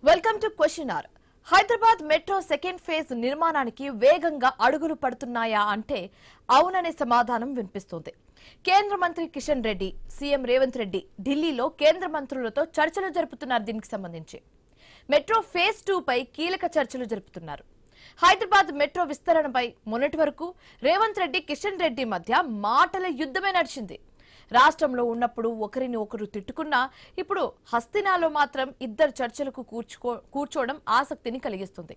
Welcome to question hour. Hyderabad metro second phase నిర్మాణానికి వేగంగా అడుగులు పడుతున్నాయా అంటే అవుననే సమాధానం వినిపిస్తుంది. కేంద్ర మంత్రి కిషన్ రెడ్డి, సీఎం రేవంత్ రెడ్డి ఢిల్లీలో కేంద్ర మంత్రులతో చర్చలు జరుపుతున్నారు. దీనికి సంబంధించి మెట్రో ఫేజ్ 2 పై కీలక చర్చలు జరుపుతున్నారు. హైదరాబాద్ మెట్రో విస్తరణపై మొన్నటి వరకు రేవంత్ రెడ్డి, కిషన్ రెడ్డి మధ్య మాటల యుద్ధమే నడిచింది. రాష్ట్రంలో ఉన్నప్పుడు ఒకరిని ఒకరు తిట్టుకున్నా ఇప్పుడు హస్తినాలో మాత్రం ఇద్దరు చర్చలకు కూర్చోవడం ఆసక్తిని కలిగిస్తుంది.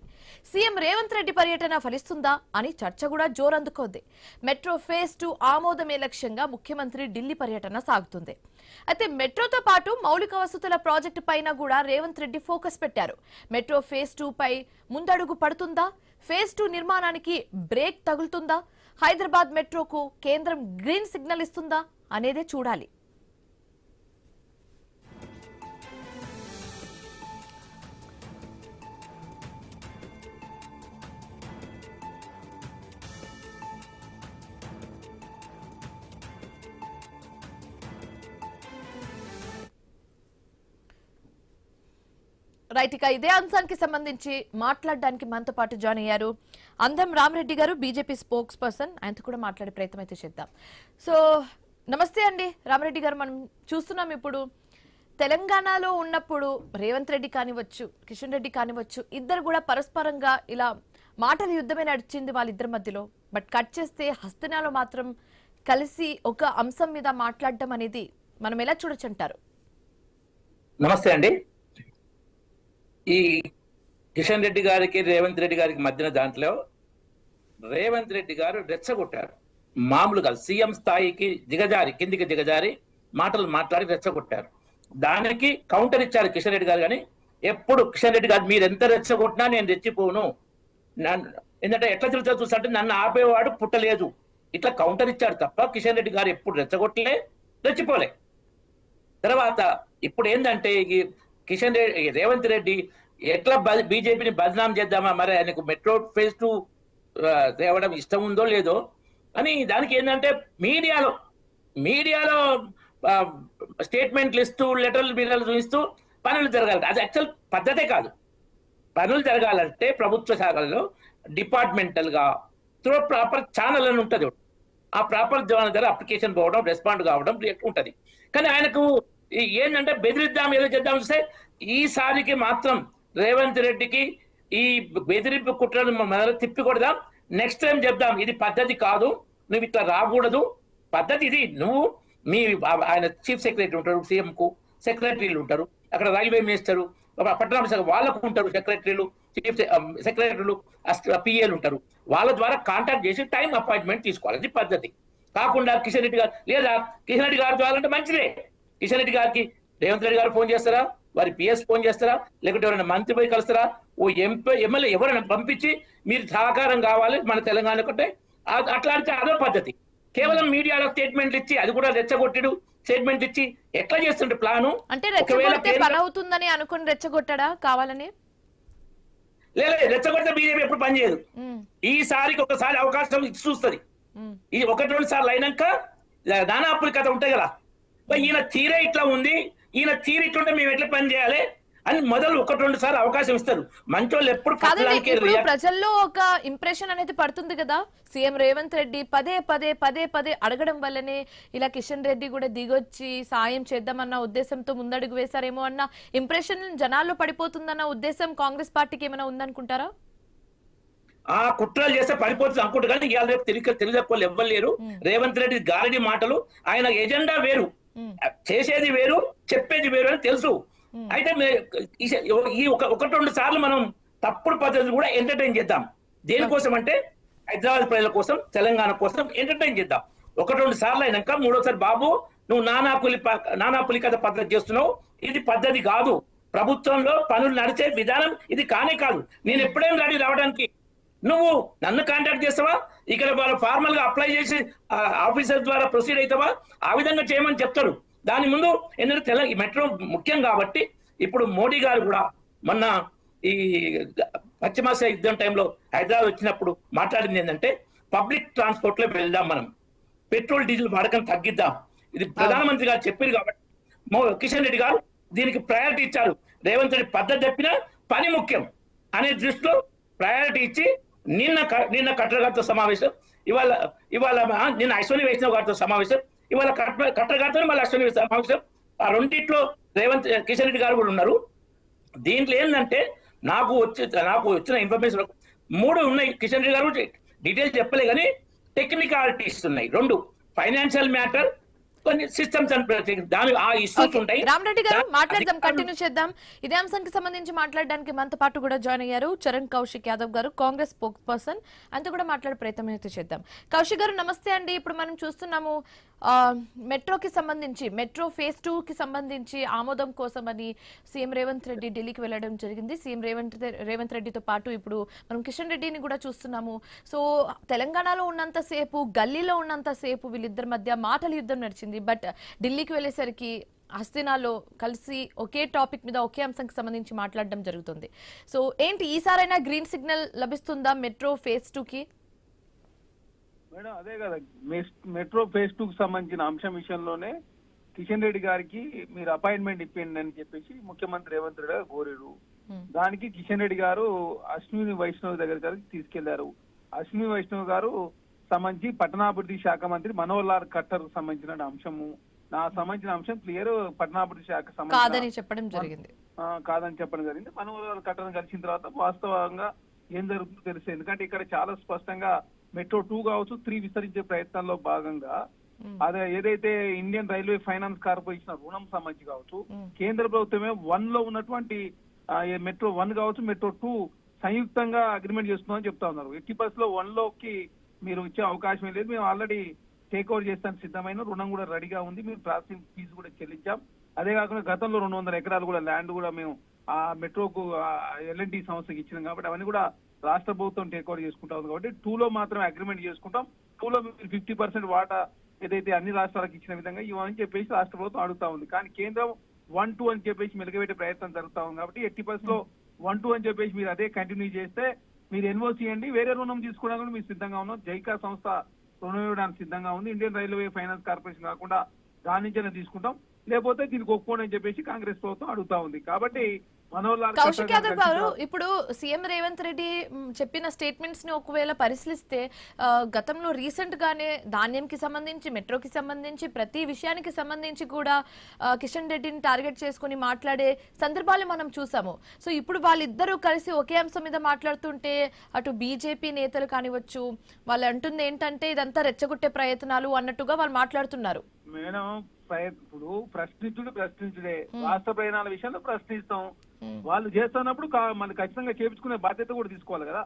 సీఎం రేవంత్ రెడ్డి పర్యటన ఫలిస్తుందా అని చర్చ కూడా జోరందుకోంది. మెట్రో ఫేజ్ 2 ఆమోదమే లక్ష్యంగా ముఖ్యమంత్రి ఢిల్లీ పర్యటన సాగుతుంది. అయితే మెట్రోతో పాటు మౌలిక వసతుల ప్రాజెక్టు పైన కూడా రేవంత్ రెడ్డి ఫోకస్ పెట్టారు. మెట్రో ఫేజ్ 2 పై ముందడుగు పడుతుందా? ఫేజ్ 2 నిర్మాణానికి బ్రేక్ తగులుతుందా? హైదరాబాద్ మెట్రోకు కేంద్రం గ్రీన్ సిగ్నల్ ఇస్తుందా అనేదే చూడాలి. రైట్, ఇక ఇదే అంశానికి సంబంధించి మాట్లాడడానికి మనతో పాటు జాయిన్ అయ్యారు అందం రామరెడ్డి గారు, బీజేపీ స్పోక్స్ పర్సన్. ఆయనతో కూడా మాట్లాడే ప్రయత్నం అయితే చేద్దాం. సో నమస్తే అండి రామరెడ్డి గారు. మనం చూస్తున్నాం ఇప్పుడు తెలంగాణలో ఉన్నప్పుడు రేవంత్ రెడ్డి కానివచ్చు, కిషన్ రెడ్డి కానివచ్చు, ఇద్దరు కూడా పరస్పరంగా ఇలా మాటల యుద్ధమే నడిచింది వాళ్ళిద్దరి మధ్యలో. బట్ కట్ చేస్తే హస్తినాలో మాత్రం కలిసి ఒక అంశం మీద మాట్లాడడం అనేది మనం ఎలా చూడొచ్చు అంటారు? నమస్తే అండి. ఈ కిషన్ రెడ్డి గారికి రేవంత్ రెడ్డి గారికి మధ్యన దాంట్లో రేవంత్ రెడ్డి గారు రెచ్చగొట్టారు. మామూలుగా సీఎం స్థాయికి కిందికి దిగజారి మాటలు మాట్లాడి రెచ్చగొట్టారు. దానికి కౌంటర్ ఇచ్చారు కిషన్ రెడ్డి గారు. కానీ ఎప్పుడు కిషన్ రెడ్డి గారు మీరు ఎంత రెచ్చగొట్టినా నేను రెచ్చిపోను, ఎందుకంటే ఎట్లా తిరుగుతా చూస్తుంటే నన్ను ఆపేవాడు పుట్టలేదు, ఇట్లా కౌంటర్ ఇచ్చారు తప్ప కిషన్ రెడ్డి గారు ఎప్పుడు రెచ్చగొట్టలే, రెచ్చిపోలే. తర్వాత ఇప్పుడు ఏంటంటే కిషన్ రెడ్డి, రేవంత్ రెడ్డి ఎట్లా బీజేపీని బదనాం చేద్దామా, మరి ఆయనకు మెట్రో ఫేజ్ 2 తేవడం ఇష్టం ఉందో లేదో అని దానికి ఏంటంటే మీడియాలో స్టేట్మెంట్లు ఇస్తూ లెటర్లు బిర్రలు చూపిస్తూ పనులు జరగాలి. అది యాక్చువల్ పద్ధతే కాదు. పనులు జరగాలంటే ప్రభుత్వ శాఖల్లో డిపార్ట్మెంటల్ గా త్రూ ప్రాపర్ ఛానల్ అని ఉంటుంది. ఆ ప్రాపర్ ద్వారా అప్లికేషన్ పోవడం, రెస్పాండ్ కావడం ఉంటుంది. కానీ ఆయనకు ఏంటంటే బెదిరిద్దాం, ఏదో చేద్దాం చూస్తే ఈసారికి మాత్రం రేవంత్ రెడ్డికి ఈ బెదిరింపు కుట్రను మొదలు తిప్పికొడదాం, నెక్స్ట్ టైం చెప్దాం ఇది పద్ధతి కాదు, నువ్వు ఇట్లా రాకూడదు, పద్ధతి ఇది. నువ్వు ఆయన చీఫ్ సెక్రటరీ ఉంటారు, సీఎం కు సెక్రటరీలు ఉంటారు, అక్కడ రైల్వే మినిస్టరు, పట్టణ వాళ్ళకు ఉంటారు సెక్రటరీలు, చీఫ్ సెక్రటరీలు, పిఏలు ఉంటారు. వాళ్ళ ద్వారా కాంటాక్ట్ చేసి టైం అపాయింట్మెంట్ తీసుకోవాలి. ఇది పద్ధతి. కాకుండా కిషన్ రెడ్డి గారు లేదా కిషన్ రెడ్డి గారు ద్వారంటే మంచిదే. కిషన్ రెడ్డి గారికి రేవంత్ రెడ్డి గారు ఫోన్ చేస్తారా, వారి పిఎస్ ఫోన్ చేస్తారా, లేకుంటే ఎవరైనా మంత్రి పోయి కలుస్తారా, ఓ ఎమ్మెల్యే ఎవరైనా పంపించి మీరు సహకారం కావాలి మన తెలంగాణ కంటే, అట్లాంటి అదో పద్ధతి. కేవలం మీడియాలో స్టేట్మెంట్లు ఇచ్చి, అది కూడా రెచ్చగొట్టిడు స్టేట్మెంట్ ఇచ్చి ఎట్లా చేస్తుంటే ప్లాను అంటే రెచ్చగొడితే పని అవుతుందని అనుకుని రెచ్చగొట్టడా కావాలని? లేదు, రెచ్చగొడితే బీజేపీ ఎప్పుడు పనిచేయదు. ఈసారికి ఒకసారి అవకాశం ఇచ్చి చూస్తుంది. ఇది 1-2 సార్లు అయినాక నానాపురి కథ ఉంటాయి కదా, ఈయన తీరే ఇట్లా ఉంది, ఈయన తీరు ఇట్లుంటే మేము ఎట్లా పని చేయాలి అని మొదలు 1-2 సార్లు అవకాశం ఇస్తారు. మంచోళ్ళు ఎప్పుడు ప్రజల్లో ఒక ఇంప్రెషన్ అనేది పడుతుంది కదా. సీఎం రేవంత్ రెడ్డి పదే పదే అడగడం వల్లనే ఇలా కిషన్ రెడ్డి కూడా దిగొచ్చి సాయం చేద్దామన్న ఉద్దేశంతో ముందడుగు వేశారేమో అన్న ఇంప్రెషన్ జనాల్లో పడిపోతుందన్న ఉద్దేశం కాంగ్రెస్ పార్టీకి ఏమైనా ఉందనుకుంటారా? ఆ కుట్రలు చేస్తే పడిపోతుంది అనుకుంటారు. కానీ ఇవాళ రేపు తెలియకపోతే ఎవ్వలేరు. రేవంత్ రెడ్డి గారడి మాటలు, ఆయన ఎజెండా వేరు, చేసేది వేరు, చెప్పేది వేరు అని తెలుసు. అయితే ఈ 1-2 సార్లు మనం తప్పుడు పద్ధతులు కూడా ఎంటర్టైన్ చేద్దాం. దేనికోసం అంటే హైదరాబాద్ ప్రజల కోసం, తెలంగాణ కోసం ఎంటర్టైన్ చేద్దాం. 1-2 సార్లు అయినాక మూడోసారి బాబు నువ్వు నానాపులి కథ పద్ధతి చేస్తున్నావు, ఇది పద్ధతి కాదు, ప్రభుత్వంలో పనులు నడిచే విధానం ఇది కానే కాదు, నేను ఎప్పుడేం రెడీ రావడానికి, నువ్వు నన్ను కాంటాక్ట్ చేస్తావా, ఇక్కడ వాళ్ళు ఫార్మల్ గా అప్లై చేసి ఆఫీసర్ ద్వారా ప్రొసీడ్ అవుతావా, ఆ విధంగా చేయమని చెప్తారు. దాని ముందు ఏంటంటే ఈ మెట్రో ముఖ్యం కాబట్టి ఇప్పుడు మోడీ గారు కూడా మొన్న ఈ పశ్చిమాసియా యుద్ధం టైంలో హైదరాబాద్ వచ్చినప్పుడు మాట్లాడింది ఏంటంటే పబ్లిక్ ట్రాన్స్పోర్ట్ లో వెళ్దాం, మనం పెట్రోల్ డీజిల్ వాడకం తగ్గిద్దాం, ఇది ప్రధానమంత్రి గారు చెప్పారు కాబట్టి కిషన్ రెడ్డి గారు దీనికి ప్రయారిటీ ఇచ్చారు. రేవంత్ రెడ్డి పద్ధతి చెప్పినా పని ముఖ్యం అనే దృష్టిలో ప్రయారిటీ ఇచ్చి నిన్న కట్టర్ గారితో సమావేశం, ఇవాళ నిన్న అశ్విని వైష్ణవ్ గారితో సమావేశం, ఇవాళ కట్టర్ గారితో మళ్ళీ అశ్విని సమావేశం. ఆ రెండిట్లో కిషన్ రెడ్డి గారు కూడా ఉన్నారు. దీంట్లో ఏంటంటే నాకు వచ్చిన ఇన్ఫర్మేషన్ 3 ఉన్నాయి. కిషన్ రెడ్డి గారు డీటెయిల్స్ చెప్పలే కానీ టెక్నికాలిటీస్ ఉన్నాయి 2, ఫైనాన్షియల్ మ్యాటర్, కొన్ని సిస్టమ్స్ దాని ఆ ఇష్యూస్ ఉంటాయి. రామరెడ్డి గారు మాట్లాడదాం, కంటిన్యూ చేద్దాం. ఇదే అంశానికి సంబంధించి మాట్లాడడానికి మనతో పాటు కూడా జాయిన్ అయ్యారు చరణ్ కౌశిక్ యాదవ్ గారు, కాంగ్రెస్ స్పోక్స్ పర్సన్. అంతా కూడా మాట్లాడే ప్రయత్నం అయితే చేద్దాం. కౌశిక్ గారు నమస్తే అండి. ఇప్పుడు మనం చూస్తున్నాము మెట్రోకి సంబంధించి, మెట్రో ఫేజ్ 2 కి సంబంధించి ఆమోదం కోసమని సీఎం రేవంత్ రెడ్డి ఢిల్లీకి వెళ్లడం జరిగింది. సీఎం రేవంత్ రెడ్డితో పాటు ఇప్పుడు మనం కిషన్ రెడ్డిని కూడా చూస్తున్నాము. సో తెలంగాణలో ఉన్నంత సేపు, గల్లీలో ఉన్నంత సేపు వీళ్ళిద్దరి మధ్య మాటల యుద్ధం నడిచింది. బట్ ఢిల్లీకి వెళ్ళేసరికి హస్తినాలో కలిసి ఒకే టాపిక్ మీద, ఒకే అంశానికి సంబంధించి మాట్లాడడం జరుగుతుంది. సో ఏంటి ఈసారైనా గ్రీన్ సిగ్నల్ లభిస్తుందా మెట్రో ఫేజ్ 2 కి? మేడం అదే కదా, మెట్రో ఫేజ్ 2 కి సంబంధించిన అంశం విషయంలోనే కిషన్ రెడ్డి గారికి మీరు అపాయింట్మెంట్ ఇప్పిండి అని చెప్పేసి ముఖ్యమంత్రి రేవంత్ రెడ్డి గారు కోరారు. దానికి కిషన్ రెడ్డి గారు అశ్విని వైష్ణవ్ దగ్గరికి తీసుకెళ్లారు. అశ్విని వైష్ణవ్ గారు సంబంధించి పట్టణాభివృద్ధి శాఖ మంత్రి మనోహర్ లాల్ ఖట్టర్ సంబంధించిన అంశము, నా సంబంధించిన అంశం క్లియర్, పట్టణాభివృద్ధి శాఖ కాదని చెప్పడం జరిగింది. మనోహర్ లాల్ ఖట్టర్ కలిసిన తర్వాత వాస్తవంగా ఏం జరుగుతుందో తెలుసు. ఎందుకంటే ఇక్కడ చాలా స్పష్టంగా మెట్రో 2 కావచ్చు, 3 విస్తరించే ప్రయత్నాల్లో భాగంగా అదే ఏదైతే ఇండియన్ రైల్వే ఫైనాన్స్ కార్పొరేషన్ రుణం సంబంధించి కావచ్చు, కేంద్ర ప్రభుత్వమే 1 లో ఉన్నటువంటి మెట్రో 1 కావచ్చు, మెట్రో 2 సంయుక్తంగా అగ్రిమెంట్ చేస్తున్నామని చెప్తా ఉన్నారు. ఎట్టి పరిస్థితుల్లో 1 లోకి మీరు వచ్చే అవకాశం లేదు. మేము ఆల్రెడీ టేక్ ఓవర్ చేస్తానికి సిద్ధమైన, రుణం కూడా రెడీగా ఉంది, మేము ప్రాసెసింగ్ ఫీజు కూడా చెల్లించాం. అదే కాకుండా గతంలో 200 ఎకరాలు కూడా ల్యాండ్ కూడా మేము ఆ మెట్రోకు L&T సంస్థకి ఇచ్చినాం. కాబట్టి అవన్నీ కూడా రాష్ట్ర ప్రభుత్వం టేక్ ఓవర్ చేసుకుంటా ఉంది. కాబట్టి 2 లో మాత్రమే అగ్రిమెంట్ చేసుకుంటాం. 2 లో 50% వాటా ఏదైతే అన్ని రాష్ట్రాలకు ఇచ్చిన విధంగా ఇవ్వని చెప్పేసి రాష్ట్ర ప్రభుత్వం అడుగుతా ఉంది. కానీ కేంద్రం 1, 2 అని చెప్పేసి మెలుగబెట్టే ప్రయత్నం జరుగుతా ఉంది. కాబట్టి ఎట్టి పరిస్థితుల్లో 1, 2 అని చెప్పేసి మీరు అదే కంటిన్యూ చేస్తే మీరు ఎన్ఓసి ఇవ్వండి, వేరే రుణం తీసుకోవడానికి కూడా మీరు సిద్ధంగా ఉన్నాం. జైకా సంస్థ రుణం ఇవ్వడానికి సిద్ధంగా ఉంది. ఇండియన్ రైల్వే ఫైనాన్స్ కార్పొరేషన్ కాకుండా దాని నుంచే తీసుకుంటాం, లేకపోతే దీనికి ఒప్పుకోండి అని చెప్పేసి కాంగ్రెస్ ప్రభుత్వం అడుగుతా ఉంది. కాబట్టి కౌశిక్ యాదవ్ గారు, ఇప్పుడు సీఎం రేవంత్ రెడ్డి చెప్పిన స్టేట్మెంట్స్ ని ఒకవేళ పరిశీలిస్తే గతంలో రీసెంట్ గానే ధాన్యంకి సంబంధించి, మెట్రోకి సంబంధించి, ప్రతి విషయానికి సంబంధించి కూడా కిషన్ రెడ్డిని టార్గెట్ చేసుకుని మాట్లాడే సందర్భాలు మనం చూసాము. సో ఇప్పుడు వాళ్ళిద్దరూ కలిసి ఒకే అంశం మీద మాట్లాడుతుంటే అటు బీజేపీ నేతలు కానివచ్చు, వాళ్ళు అంటుంది ఏంటంటే ఇదంతా రెచ్చగొట్టే ప్రయత్నాలు అన్నట్టుగా వాళ్ళు మాట్లాడుతున్నారు. మేడం ఇప్పుడు ప్రశ్నించుడే రాష్ట్ర ప్రయాణాల విషయంలో ప్రశ్నిస్తాం. వాళ్ళు చేస్తున్నప్పుడు మనం ఖచ్చితంగా చేపించుకునే బాధ్యత కూడా తీసుకోవాలి కదా.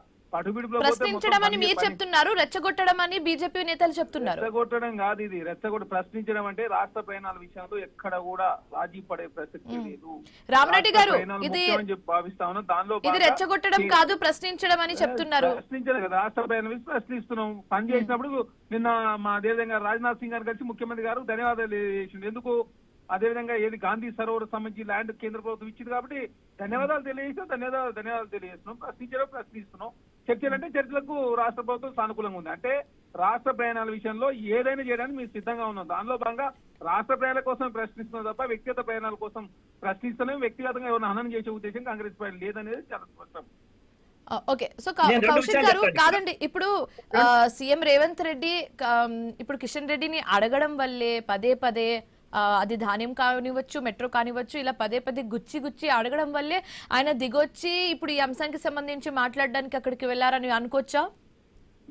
ప్రశ్నించడం అని మీరు చెప్తున్నారు, రెచ్చగొట్టడం అని బీజేపీ నేతలు చెప్తున్నారు. రెచ్చగొట్టడం కాదు ఇది, ప్రశ్నించడం అంటే రాష్ట్ర ప్రయాణాల విషయంలో ఎక్కడ కూడా రాజీ పడే ప్రసక్తి లేదు. రామరెడ్డి గారు, ఇది భావిస్తా ఉన్నా, దానిలో ఇది రెచ్చగొట్టడం కాదు, ప్రశ్నించడం అని చెప్తున్నారు. ప్రశ్నించలేదు కదా, రాష్ట్ర ప్రయాణం ప్రశ్నిస్తున్నాం. పని చేసినప్పుడు నిన్న మా దేశంగా రాజ్నాథ్ సింగ్ గారు కలిసి ముఖ్యమంత్రి గారు ధన్యవాదాలు చేసిండు. ఎందుకు? అదేవిధంగా ఏది గాంధీ సరోవర్ సంబంధించి ల్యాండ్ కేంద్ర ప్రభుత్వం ఇచ్చింది కాబట్టి ధన్యవాదాలు తెలియజేస్తాం, ధన్యవాదాలు తెలియజేస్తున్నాం. ప్రశ్నిస్తున్నాం. చర్చలంటే చర్చలకు రాష్ట్ర ప్రభుత్వం సానుకూలంగా ఉంది. అంటే రాష్ట్ర ప్రయాణాల విషయంలో ఏదైనా చేయడానికి మేము సిద్ధంగా ఉన్నాం. దానిలో భాగంగా రాష్ట్ర ప్రయాణాల కోసం ప్రశ్నిస్తున్నాం తప్ప వ్యక్తిగత ప్రయాణాల కోసం ప్రశ్నిస్తున్నాం. వ్యక్తిగతంగా ఎవరైనా హననం చేసే ఉద్దేశం కాంగ్రెస్ పార్టీ లేదనేది చాలా స్పష్టం. ఓకే, సో కౌశిక్ గారు, కాదండి, ఇప్పుడు సీఎం రేవంత్ రెడ్డి ఇప్పుడు కిషన్ రెడ్డిని అడగడం వల్లే పదే అది ధాన్యం కానివచ్చు, మెట్రో కానివచ్చు, ఇలా పదే గుచ్చి అడగడం వల్లే ఆయన దిగొచ్చి ఇప్పుడు ఈ అంశానికి సంబంధించి మాట్లాడడానికి అక్కడికి వెళ్లారని అనుకోవచ్చా?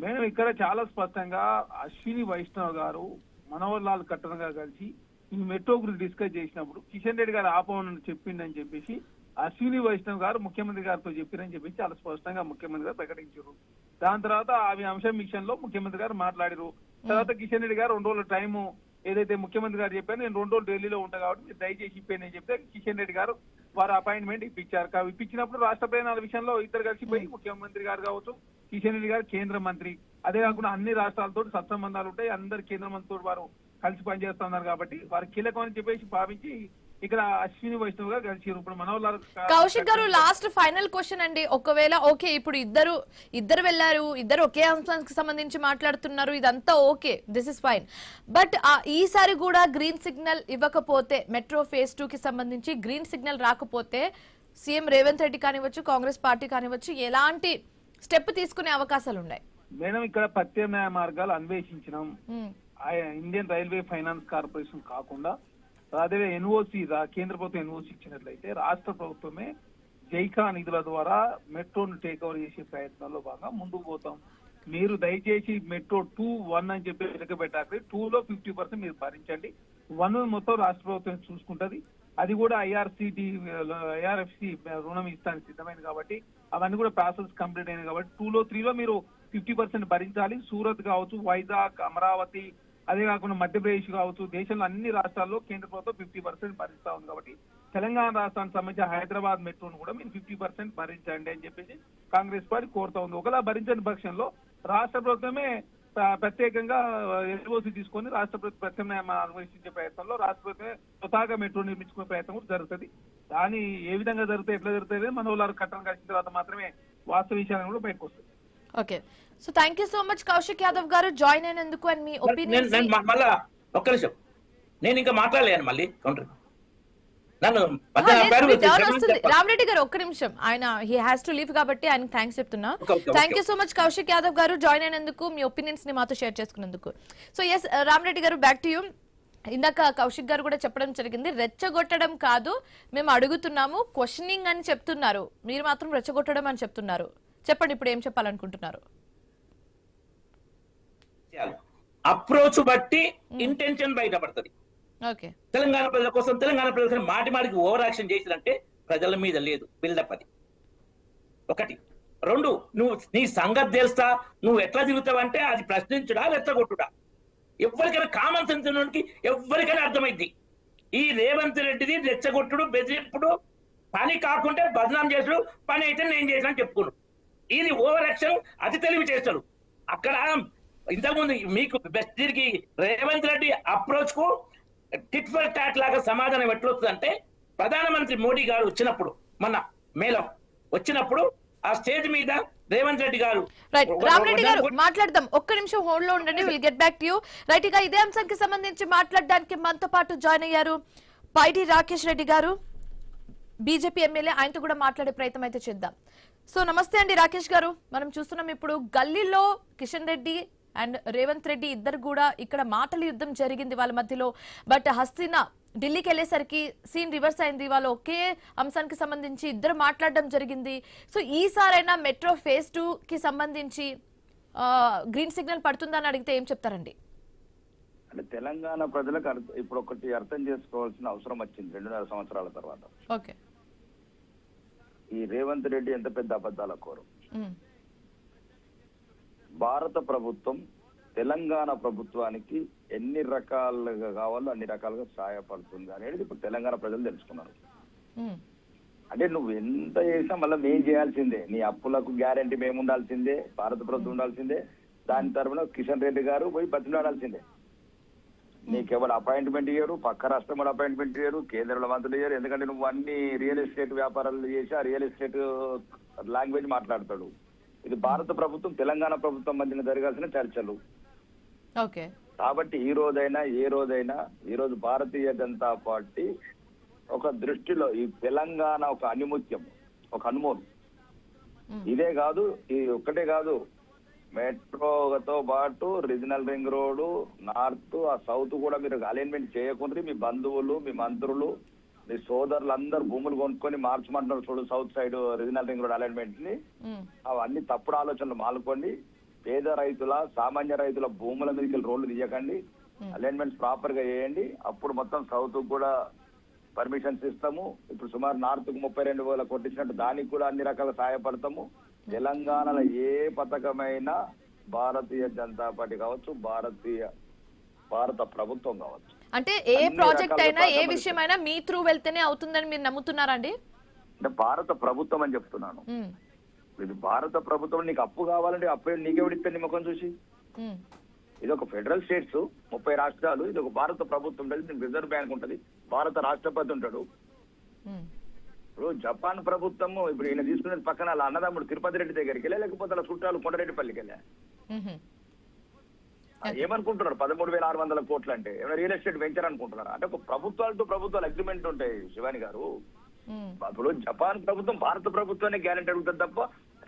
మేడం ఇక్కడ చాలా స్పష్టంగా అశ్విని వైష్ణవ్ గారు మనోహర్ లాల్ ఖట్టర్ గారు కలిసి ఈ మెట్రో గురించి డిస్కస్ చేసినప్పుడు కిషన్ రెడ్డి గారు ఆపమని చెప్పిందని చెప్పేసి అశ్విని వైష్ణవ్ గారు ముఖ్యమంత్రి గారితో చెప్పారని చెప్పేసి చాలా స్పష్టంగా ముఖ్యమంత్రి గారు ప్రకటించారు. దాని తర్వాత ఆ అంశం విషయంలో ముఖ్యమంత్రి గారు మాట్లాడారు. తర్వాత కిషన్ రెడ్డి గారు 2 రోజుల టైము ఏదైతే ముఖ్యమంత్రి గారు చెప్పారు, నేను 2 రోజులు ఢిల్లీలో ఉంటా కాబట్టి మీరు దయచేసి ఇప్పని చెప్తే కిషన్ రెడ్డి గారు వారు అపాయింట్మెంట్ ఇప్పించారు. ఇప్పించినప్పుడు రాష్ట్ర ప్రయాణాల విషయంలో ఇద్దరు కలిసిపోయి, ముఖ్యమంత్రి గారు కావచ్చు, కిషన్ రెడ్డి గారు కేంద్ర మంత్రి, అదే కాకుండా అన్ని రాష్ట్రాలతో సత్సంబంధాలు ఉంటాయి, అందరు కేంద్ర మంత్రితో వారు కలిసి పనిచేస్తున్నారు కాబట్టి వారు కీలకం అని చెప్పేసి భావించి ఇక్కడ అశ్విని వైష్ణవ్ గారు కలిసి ఇప్పుడు మనోహర్. కౌశిక్ గారు, లాస్ట్ ఫైనల్ క్వశ్చన్ అండి. ఒకవేళ ఓకే, ఇప్పుడు ఇద్దరు వెళ్లారు, ఇద్దరు ఒకే అంశానికి సంబంధించి మాట్లాడుతున్నారు, ఇదంతా okay, this is fine. But ఈసారి కూడా గ్రీన్ సిగ్నల్ ఇవ్వకపోతే, మెట్రో ఫేజ్ 2 కి సంబంధించి గ్రీన్ సిగ్నల్ రాకపోతే సీఎం రేవంత్ రెడ్డి కానివచ్చు, కాంగ్రెస్ పార్టీ కానివచ్చు, ఎలాంటి స్టెప్ తీసుకునే అవకాశాలు ఉన్నాయి? మేడం ఇక్కడ ప్రత్యామ్నాయ మార్గాలు అన్వేషించినాం. ఇండియన్ రైల్వే ఫైనాన్స్ కార్పొరేషన్ కాకుండా అదే ఎన్ఓసి కేంద్ర ప్రభుత్వం ఎన్ఓసి ఇచ్చినట్లయితే రాష్ట్ర ప్రభుత్వమే జైకా నిధుల ద్వారా మెట్రోను టేక్ ఓవర్ చేసే ప్రయత్నంలో భాగంగా ముందుకు పోతాం. మీరు దయచేసి మెట్రో 2, 1 అని చెప్పి లెక్క పెట్టాలి. 2లో 50% మీరు భరించండి. 1 మొత్తం రాష్ట్ర ప్రభుత్వం చూసుకుంటది. అది కూడా ఐఆర్ఎఫ్సి రుణం ఇస్తానికి సిద్ధమైంది కాబట్టి అవన్నీ కూడా ప్రాసెస్ కంప్లీట్ అయినాయి కాబట్టి 2లో 3లో మీరు 50% భరించాలి. సూరత్ కావచ్చు, వైజాగ్, అమరావతి, అదే కాకుండా మధ్యప్రదేశ్ కావచ్చు, దేశంలో అన్ని రాష్ట్రాల్లో కేంద్ర ప్రభుత్వం 50% భరిస్తా ఉంది కాబట్టి తెలంగాణ రాష్ట్రానికి సంబంధించిన హైదరాబాద్ మెట్రోను కూడా మీరు 50% భరించండి అని చెప్పేసి కాంగ్రెస్ పార్టీ కోరుతా ఉంది. ఒకలా భరించని పక్షంలో రాష్ట్ర ప్రభుత్వమే ప్రత్యేకంగా ఎన్ఓసి తీసుకొని రాష్ట్ర ప్రభుత్వం ప్రత్యామ్నాయం అన్వేషించే ప్రయత్నంలో రాష్ట్ర ప్రభుత్వమే స్వతహాగా మెట్రో నిర్మించుకునే ప్రయత్నం కూడా జరుగుతుంది. దాని ఏ విధంగా జరుగుతాయి, ఎట్లా జరుగుతుంది మనోళ్ళ కట్టడం కలిసిన తర్వాత మాత్రమే వాస్తవ విషయాలను కూడా బయటకు వస్తుంది. Okay, so thank you so much Kaushik Yadav గారు జాయిన్ అయినందుకు అండ్ మీ ఒపీనియన్. మళ్ళా ఒక్క నిమిషం, నేను ఇంకా మాట్లాడలేను మళ్ళీ కౌంటర్. రామరెడ్డి గారు ఒక్క నిమిషం, ఆయన హీ హ్యాస్ టు లీవ్ కాబట్టి ఆయన థ్యాంక్స్ చెప్తున్నా. Thank you so much Kaushik Yadav గారు జాయిన్ అయినందుకు, మీ ఒపీనియన్స్ ని మాతో షేర్ చేసుకున్నందుకు. సో ఎస్ రామరెడ్డి గారు, బ్యాక్ టు యూ. ఇందాక కౌశిక్ గారు కూడా చెప్పడం జరిగింది, రెచ్చగొట్టడం కాదు మేము అడుగుతున్నాము, క్వశ్చనింగ్ అని చెప్తున్నారు, మీరు మాత్రం రెచ్చగొట్టడం అని చెప్తున్నారు. చెప్పండి ఇప్పుడు ఏం చెప్పాలనుకుంటున్నారు? అప్రోచ్ బట్టి ఇంటెన్షన్ బయటపడుతుంది. ఓకే, తెలంగాణ ప్రజల కోసం, తెలంగాణ ప్రజల కోసం మాటికి ఓవర్ యాక్షన్ చేసినంటే ప్రజల మీద లేదు బిల్డప్. అది ఒకటి. 2, నువ్వు నీ సంగతి తెలుస్తా, నువ్వు ఎట్లా తిరుగుతావంటే అది ప్రశ్నించుడా రెచ్చగొట్టుడా. ఎవరికైనా కామన్ సెన్స్ ఉన్నోడికి ఎవరికైనా అర్థమైంది. ఈ రేవంత్ రెడ్డిది రెచ్చగొట్టుడు, బెదిరింపుడు, పని కాకుంటే బదనాం చేసుడు, పని అయితే నేను చేసినా చెప్పుకున్నాడు. ఇది ఓవర్ యాక్షన్, అతి తెలివి చేస్తాడు. అక్కడ ఇంతకుముందు మీకు బెస్ట్ తిరిగి రేవంత్ రెడ్డి అప్రోచ్ కు టిట్ ఫర్ టాట్ లాగా సమాధానం ఎట్లొస్తుందంటే, ప్రధానమంత్రి మోడీ గారు వచ్చినప్పుడు, మొన్న మేలో వచ్చినప్పుడు ఆ స్టేజ్ మీద రేవంత్ రెడ్డి గారు. రైట్, రామరెడ్డి గారు మాట్లాడదాం, ఒక్క నిమిషం హోల్డ్ లో ఉండండి, will get back to you. Right, ఇక ఇదే అంశానికి సంబంధించి మాట్లాడడానికి మనతో పాటు జాయిన్ అయ్యారు పైడి రాకేష్ రెడ్డి గారు, బీజేపీ ఎమ్మెల్యే. ఆయనతో కూడా మాట్లాడే ప్రయత్నం అయితే చేద్దాం. సో నమస్తే అండి రాకేష్ గారు. మనం చూస్తున్నాం ఇప్పుడు గల్లీలో కిషన్ రెడ్డి అండ్ రేవంత్ రెడ్డి ఇద్దరు కూడా ఇక్కడ మాటల యుద్ధం జరిగింది వాళ్ళ మధ్యలో. బట్ హస్తిన ఢిల్లీకి వెళ్ళేసరికి సీన్ రివర్స్ అయింది. వాళ్ళు ఒకే అంశానికి సంబంధించి ఇద్దరు మాట్లాడడం జరిగింది. సో ఈసారైనా మెట్రో ఫేజ్ 2 కి సంబంధించి గ్రీన్ సిగ్నల్ పడుతుందని అడిగితే ఏం చెప్తారండి? అంటే తెలంగాణ ప్రజలకు ఇప్పుడు ఒకటి అర్థం చేసుకోవాల్సిన అవసరం వచ్చింది 2.5 సంవత్సరాల తర్వాత. ఓకే, ఈ రేవంత్ రెడ్డి ఎంత పెద్ద అబద్ధాల కోరు. భారత ప్రభుత్వం తెలంగాణ ప్రభుత్వానికి ఎన్ని రకాలుగా కావాలో అన్ని రకాలుగా సహాయపడుతుంది అనేది ఇప్పుడు తెలంగాణ ప్రజలు తెలుసుకున్నారు. అంటే నువ్వు ఎంత చేసినా మళ్ళీ మేం చేయాల్సిందే, నీ అప్పులకు గ్యారంటీ మేము ఉండాల్సిందే, భారత ప్రభుత్వం ఉండాల్సిందే, దాని తరఫున కిషన్ రెడ్డి గారు పోయి బతిలాడాల్సిందే. నీకెవరు అపాయింట్మెంట్ ఇయ్యరు, పక్క రాష్ట్రం కూడా అపాయింట్మెంట్ ఇయ్యరు, కేంద్రంలో మంత్రులు ఇయ్యరు. ఎందుకంటే నువ్వు అన్ని రియల్ ఎస్టేట్ వ్యాపారాలు చేసి ఆ రియల్ ఎస్టేట్ లాంగ్వేజ్ మాట్లాడతాడు. ఇది భారత ప్రభుత్వం తెలంగాణ ప్రభుత్వం మధ్యన జరగాల్సిన చర్చలు. ఓకే, కాబట్టి ఈ రోజైనా ఏ రోజైనా ఈ రోజు భారతీయ జనతా పార్టీ ఒక దృష్టిలో ఈ తెలంగాణ ఒక అనిముత్యం, ఒక అనుమోదం. ఇదే కాదు, ఇది ఒక్కటే కాదు, మెట్రోతో పాటు రీజనల్ రింగ్ రోడ్డు, నార్త్, ఆ సౌత్ కూడా మీరు అలైన్మెంట్ చేయకుండా మీ బంధువులు, మీ మంత్రులు, మీ సోదరులు అందరు భూములు కొనుక్కొని మార్చమంటున్నారు చూడు south side regional ring road alignment ని. అవన్నీ తప్పుడు ఆలోచనలు మానుకోండి. పేద రైతుల, సామాన్య రైతుల భూముల మీదకి రోడ్లు తీయకండి, అలైన్మెంట్స్ ప్రాపర్ గా చేయండి. అప్పుడు మొత్తం సౌత్ కూడా పర్మిషన్స్ ఇస్తాము. ఇప్పుడు సుమారు నార్త్ కు 32,000 కొట్టించినట్టు దానికి కూడా అన్ని రకాల సహాయపడతాము. తెలంగాణలో ఏ పథకమైనా భారతీయ జనతా పార్టీ కావచ్చు, భారత ప్రభుత్వం కావచ్చు, అంటే ఏ ప్రాజెక్ట్ అయినా ఏ విషయమైనా మీ త్రూ వెళ్తేనే అవుతుందని మీరు నమ్ముతున్నారండి? అంటే భారత ప్రభుత్వం అని చెప్తున్నాను. ఇది భారత ప్రభుత్వం. నీకు అప్పు కావాలంటే అప్పు నీకెవడిస్తే నీ ముఖం చూసి? ఇది ఒక ఫెడరల్ స్టేట్స్, 30 రాష్ట్రాలు, ఇది ఒక భారత ప్రభుత్వం ఉంటుంది, దీనికి రిజర్వ్ బ్యాంక్ ఉంటుంది, భారత రాష్ట్రపతి ఉంటాడు. ఇప్పుడు జపాన్ ప్రభుత్వము ఇప్పుడు ఈయన తీసుకునేది పక్కన అలా అన్నదమ్ముడు తిరుపతి రెడ్డి దగ్గరికి వెళ్ళా, లేకపోతే అలా చుట్టాలు కొండరెడ్డిపల్లికి వెళ్ళా. ఏమనుకుంటున్నారు 13,600 కోట్లు అంటే? ఏమైనా రియల్ ఎస్టేట్ వెంచర్ అనుకుంటున్నారా? అంటే ఒక ప్రభుత్వాలతో ప్రభుత్వాలు అగ్రిమెంట్ ఉంటాయి శివాని గారు. ఇప్పుడు జపాన్ ప్రభుత్వం భారత ప్రభుత్వాన్ని గ్యారెంటీ అడుగుతుంది తప్ప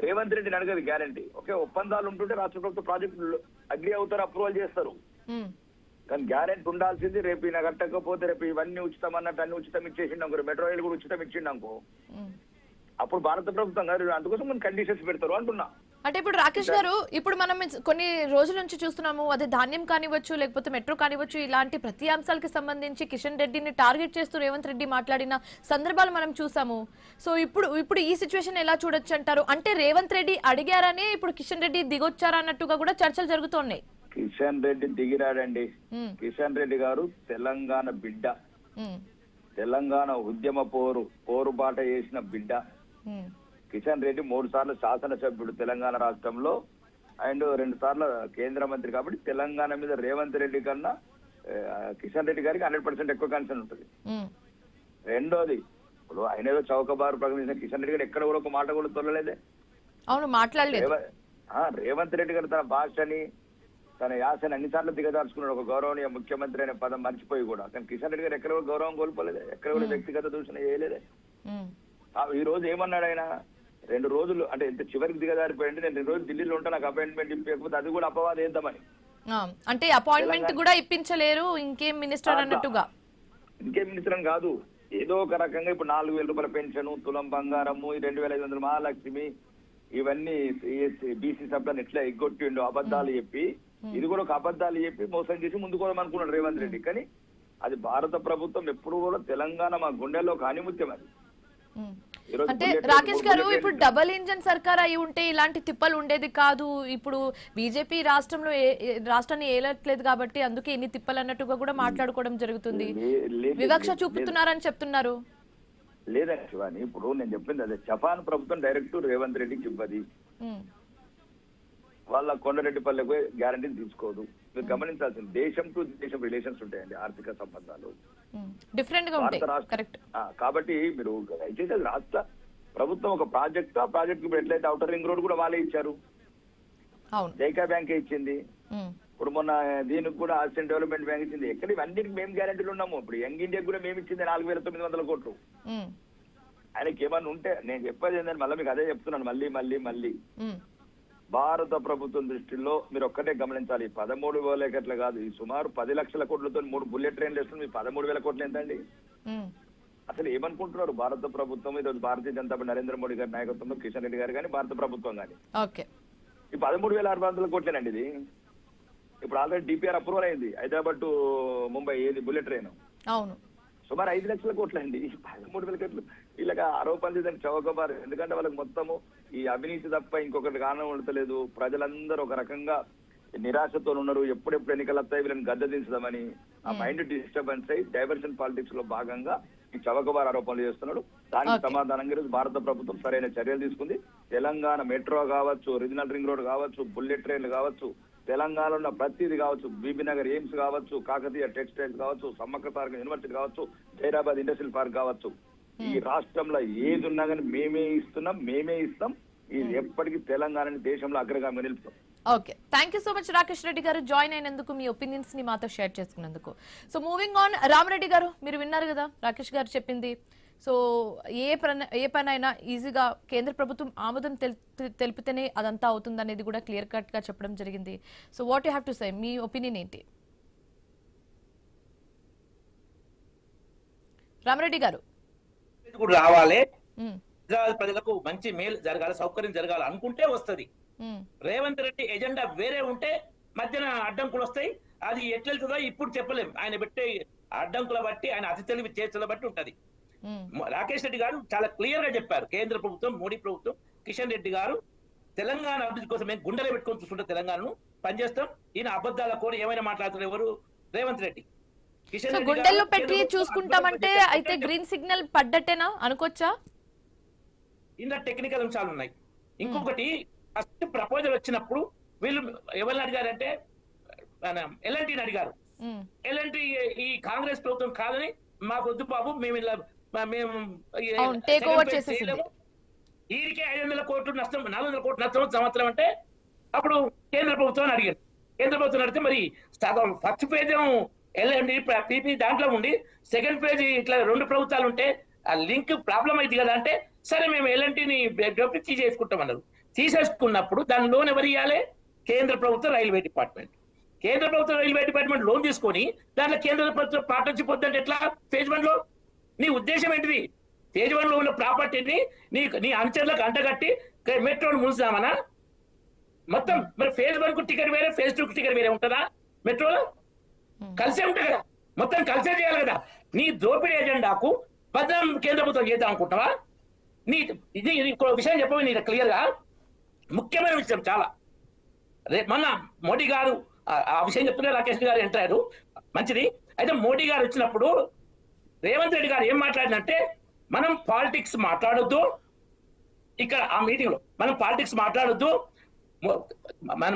రేవంత్ రెడ్డిని అడగదు గ్యారెంటీ. ఓకే, ఒప్పందాలు ఉంటుంటే రాష్ట్ర ప్రభుత్వ ప్రాజెక్టులు అగ్రి అవుతారు, అప్రూవల్ చేస్తారు. కానీ గ్యారెంటీ ఉండాల్సింది రేపు ఈయన కట్టకపోతే రేపు ఇవన్నీ ఉచితం అన్నట్టు అన్ని ఉచితం ఇచ్చేసిండు అనుకో, మెట్రో రైలు కూడా ఉచితం ఇచ్చిండు అనుకో, అప్పుడు భారత ప్రభుత్వం గారు అందుకోసం మనం కండిషన్స్ పెడతారు అంటున్నా. అంటే ఇప్పుడు రాకేష్ గారు, ఇప్పుడు మనం కొన్ని రోజుల నుంచి చూస్తున్నాము, అదే ధాన్యం కానివ్వచ్చు లేకపోతే మెట్రో కానివ్వచ్చు, ఇలాంటి ప్రతి అంశాలకి సంబంధించి కిషన్ రెడ్డిని టార్గెట్ చేస్తూ రేవంత్ రెడ్డి మాట్లాడిన సందర్భాలు మనం చూసాము. సో ఇప్పుడు ఈ సిచ్యువేషన్ ఎలా చూడొచ్చు అంటారు? అంటే రేవంత్ రెడ్డి అడిగారనే ఇప్పుడు కిషన్ రెడ్డి దిగొచ్చారా అన్నట్టుగా కూడా చర్చలు జరుగుతున్నాయి. కిషన్ రెడ్డి దిగిరాడండి. కిషన్ రెడ్డి గారు తెలంగాణ బిడ్డ, తెలంగాణ ఉద్యమ పోరుబాట చేసిన బిడ్డ. కిషన్ రెడ్డి 3 సార్లు శాసనసభ్యుడు తెలంగాణ రాష్ట్రంలో అండ్ 2 సార్లు కేంద్ర మంత్రి. కాబట్టి తెలంగాణ మీద రేవంత్ రెడ్డి కన్నా కిషన్ రెడ్డి గారికి 100% ఎక్కువ కన్సర్న్ ఉంటుంది. రెండోది, ఇప్పుడు ఆయన ఏదో చౌకబారు ప్రకటించిన కిషన్ రెడ్డి గారు ఎక్కడ కూడా ఒక మాట కూడా తొలలేదే. అవును, మాట్లాడలేదు. రేవంత్ రెడ్డి గారు తన భాషని తన యాసని అన్నిసార్లు దిగదార్చుకున్నాడు, ఒక గౌరవనీయ ముఖ్యమంత్రి అనే పదం మర్చిపోయి కూడా. కానీ కిషన్ రెడ్డి గారు ఎక్కడ కూడా గౌరవం కోల్పోలేదే, ఎక్కడ కూడా వ్యక్తిగత దూషణ చేయలేదే. ఈ రోజు ఏమన్నాడు ఆయన, 2 రోజులు అంటే ఎంత చివరికి దిగజారిపోయింది, నేను 2 రోజులు ఢిల్లీలో ఉంటా, నాకు అపాయింట్మెంట్ ఇప్పకపోతే అది కూడా అపవాదం వేద్దామని. అంటే అపాయింట్మెంట్ కూడా ఇప్పించలేరు, ఇంకేం మినిస్టర్ అన్నట్టుగా. ఇంకేం మినిస్టర్ అని కాదు, ఏదో ఒక రకంగా ఇప్పుడు 4,000 రూపాయల పెన్షన్, తులం బంగారము, 2,500 మహాలక్ష్మి, ఇవన్నీ బీసీ సభ్యులను ఎట్లా ఎగ్గొట్టిండు అబద్ధాలు చెప్పి, ఇది కూడా ఒక అబద్ధాలు చెప్పి మోసం చేసి ముందుకు పోదాం అనుకున్నాడు రేవంత్ రెడ్డి. కానీ అది భారత ప్రభుత్వం ఎప్పుడు కూడా తెలంగాణ మా గుండెల్లో ఒక ఆణిముత్యం అది. అంటే రాకేష్ గారు, ఇప్పుడు డబల్ ఇంజన్ సర్కార్ అయి ఉంటే ఇలాంటి తిప్పలు ఉండేది కాదు. ఇప్పుడు బీజేపీ రాష్ట్రాన్ని ఏలట్లేదు కాబట్టి అందుకే ఇన్ని తిప్పలు అన్నట్టుగా కూడా మాట్లాడుకోవడం జరుగుతుంది. వివక్ష చూపుతున్నారని చెప్తున్నారు. లేదండి శివాని, ఇప్పుడు నేను చెప్పింది అదే, జపాన్ ప్రభుత్వం డైరెక్ట్ రేవంత్ రెడ్డికి ఇవ్వది, వాళ్ళ కొండరెడ్డిపల్లెకు గ్యారంటీ తీసుకోదు. మీరు గమనించాల్సింది, దేశం టు దేశం రిలేషన్స్ ఉంటాయండి, ఆర్థిక సంబంధాలు డిఫరెంట్ గా ఉంటాయి. కరెక్ట్. కాబట్టి మీరు దయచేసి రాష్ట్ర ప్రభుత్వం ఒక ప్రాజెక్ట్, ఆ ప్రాజెక్ట్ ఇప్పుడు ఎట్లయితే ఔటర్ రింగ్ రోడ్ కూడా వాళ్ళే ఇచ్చారు, జైకా బ్యాంకే ఇచ్చింది. ఇప్పుడు మొన్న దీనికి కూడా ఆసియన్ డెవలప్మెంట్ బ్యాంక్ ఇచ్చింది. ఎక్కడ ఇవన్నిటికి మేము గ్యారెంటీలు ఉన్నాము. ఇప్పుడు యంగ్ ఇండియాకి కూడా మేము ఇచ్చింది 4,900 కోట్లు. ఆయనకి ఏమన్నా ఉంటే నేను చెప్పేది ఏంటంటే మళ్ళీ మీకు అదే చెప్తున్నాను, మళ్ళీ భారత ప్రభుత్వం దృష్టిలో మీరు ఒక్కటే గమనించాలి, 13,000 కోట్లు కాదు, ఈ సుమారు 10 లక్షల కోట్లతో 3 బుల్లెట్ ట్రైన్లు వేస్తుంది. 13,000 కోట్లు ఎంతండి? అసలు ఏమనుకుంటున్నారు భారత ప్రభుత్వం? ఈరోజు భారతీయ జనతా పార్టీ నరేంద్ర మోడీ గారి నాయకత్వంలో కిషన్ రెడ్డి గారు కానీ భారత ప్రభుత్వం కానీ ఈ 13,600 కోట్లేనండి ఇది. ఇప్పుడు ఆల్రెడీ డిపిఆర్ అప్రూవల్ అయింది, హైదరాబాద్ టు ముంబై ఏది బుల్లెట్ ట్రైన్. అవును, సుమారు 5 లక్షల కోట్లు అండి. 13,000 కోట్లు వీళ్ళకి ఆరోపణలు చేద్దాం చౌకబారు. ఎందుకంటే వాళ్ళకి మొత్తము ఈ అవినీతి తప్ప ఇంకొకటి కారణం ఉండలేదు. ప్రజలందరూ ఒక రకంగా నిరాశతో ఉన్నారు, ఎప్పుడెప్పుడు ఎన్నికలు వస్తాయి వీళ్ళని గద్దె దించుదామని. ఆ మైండ్ డిస్టర్బెన్స్ అయ్యి డైవర్షన్ పాలిటిక్స్ లో భాగంగా ఈ చౌకబారు ఆరోపణలు చేస్తున్నాడు. దానికి సమాధానంగా ఈరోజు భారత ప్రభుత్వం సరైన చర్యలు తీసుకుంది. తెలంగాణ మెట్రో కావచ్చు, రీజనల్ రింగ్ రోడ్ కావచ్చు, బుల్లెట్ ట్రైన్లు కావచ్చు, తెలంగాణలో ఉన్న ప్రతిది కావచ్చు, బీబీనగర్ ఎయిమ్స్ కావచ్చు, కాకతీయ టెక్స్టైల్స్ కావచ్చు, సమ్మక్క సారక యూనివర్సిటీ కావచ్చు, హైదరాబాద్ ఇండస్ట్రియల్ పార్క్ కావచ్చు, ఈ రాష్ట్రంలో ఏది ఉన్నా కానీ మేమే ఇస్తాం. ఇది ఎప్పటికీ తెలంగాణని దేశంలో అగ్రగామిగా నిలుపుతాం. Okay, thank you so much Rakesh Reddy గారు, జాయిన్ అయినందుకు, మీ ఒపీనియన్స్ ని మాతో షేర్ చేసుకున్నందుకు. సో మూవింగ్ ఆన్, రామరెడ్డి గారు, మీరు విన్నారు కదా రాకేష్ గారు చెప్పింది. సో ఏ పనైనా ఈజీగా కేంద్ర ప్రభుత్వం ఆమోదం తెలిపితేనే అదంతా అవుతుంది అనేది కూడా క్లియర్ కట్ గా చెప్పడం జరిగింది. So what you have to say, me opinion ఏంటి? రామరెడ్డి గారు రావాలి, ప్రజలకు మంచి మేలు జరగాలి, సౌకర్యం జరగాలి అనుకుంటే వస్తుంది. రేవంత్ రెడ్డి ఎజెండా వేరే ఉంటే మధ్యన అడ్డంకులు వస్తాయి. అది ఎట్లెళ్తుందో ఇప్పుడు చెప్పలేం. ఆయన పెట్టే అడ్డంకుల బట్టి, ఆయన అతి తెలివి చేతుల బట్టి ఉంటది. రాకేష్ రెడ్డి గారు చాలా క్లియర్ గా చెప్పారు, కేంద్ర ప్రభుత్వం, మోడీ ప్రభుత్వం, కిషన్ రెడ్డి గారు తెలంగాణ అభివృద్ధి కోసం మేము గుండెలో పెట్టుకొని చూస్తుంటే తెలంగాణను పనిచేస్తాం. ఈయన అబద్ధాల కూడా ఏమైనా మాట్లాడుతున్నారు ఎవరు? రేవంత్ రెడ్డి. గుండెల్లో పెట్టి చూసుకుంటామంటే అయితే గ్రీన్ సిగ్నల్ పడ్డట్టేనా అనుకోవచ్చా? ఇందులో టెక్నికల్ అంశాలు ఉన్నాయి. ఇంకొకటి, ఫస్ట్ ప్రపోజల్ వచ్చినప్పుడు వీళ్ళు ఎవరిని అడిగారంటే ఎల్ఎన్టీని అడిగారు. ఎల్ఎన్టీ ఈ కాంగ్రెస్ ప్రభుత్వం కాదని, మాకు వద్దు బాబు, మేము ఈడికే 500 కోట్లు నష్టం, 400 కోట్లు నష్టం సంవత్సరం అంటే అప్పుడు కేంద్ర ప్రభుత్వాన్ని అడిగారు. కేంద్ర ప్రభుత్వం అడిగితే మరి ఫస్ట్ పేజ్ ఎల్ఎన్టీ పీపీ దాంట్లో ఉండి, సెకండ్ పేజ్ ఇట్లా 2 ప్రభుత్వాలు ఉంటే ఆ లింక్ ప్రాబ్లం అయింది కదా అంటే సరే మేము ఎల్ఎన్టీని తీసేసుకుంటామన్నారు. తీసేసుకున్నప్పుడు దాని లోన్ ఎవరు ఇవ్వాలి? కేంద్ర ప్రభుత్వ రైల్వే డిపార్ట్మెంట్. కేంద్ర ప్రభుత్వ రైల్వే డిపార్ట్మెంట్ లోన్ తీసుకొని దాంట్లో కేంద్ర ప్రభుత్వ పార్ట్నర్షిప్ వద్దంటే ఎట్లా? ఫేజ్ 1 లో నీ ఉద్దేశం ఏంటిది? ఫేజ్ 1 లో ఉన్న ప్రాపర్టీని నీ అంచర్లకు అంటగట్టి మెట్రోను మూసామనా? మొత్తం మరి ఫేజ్ 1 కు టికెట్ వేరే, ఫేజ్ 2 కు టికెట్ వేరే ఉంటుందా? మెట్రోలో కలిసే ఉంటాయి కదా, మొత్తం కలిసే చేయాలి కదా. నీ దోపిడీ ఎజెండాకు బదనాం కేంద్ర ప్రభుత్వం చేద్దాం అనుకుంటావా? ఇది ఇంకో విషయం చెప్పవి నీ క్లియర్ గా, ముఖ్యమైన విషయం చాలా. మొన్న మోడీ గారు ఆ విషయం చెప్తున్నా, రాకేష్ గారు ఎంటర్ అయ్యారు, మంచిది. అయితే మోడీ గారు వచ్చినప్పుడు రేవంత్ రెడ్డి గారు ఏం మాట్లాడినంటే, మనం పాలిటిక్స్ మాట్లాడొద్దు ఇక్కడ ఆ మీటింగ్ లో, మనం పాలిటిక్స్ మాట్లాడొద్దు.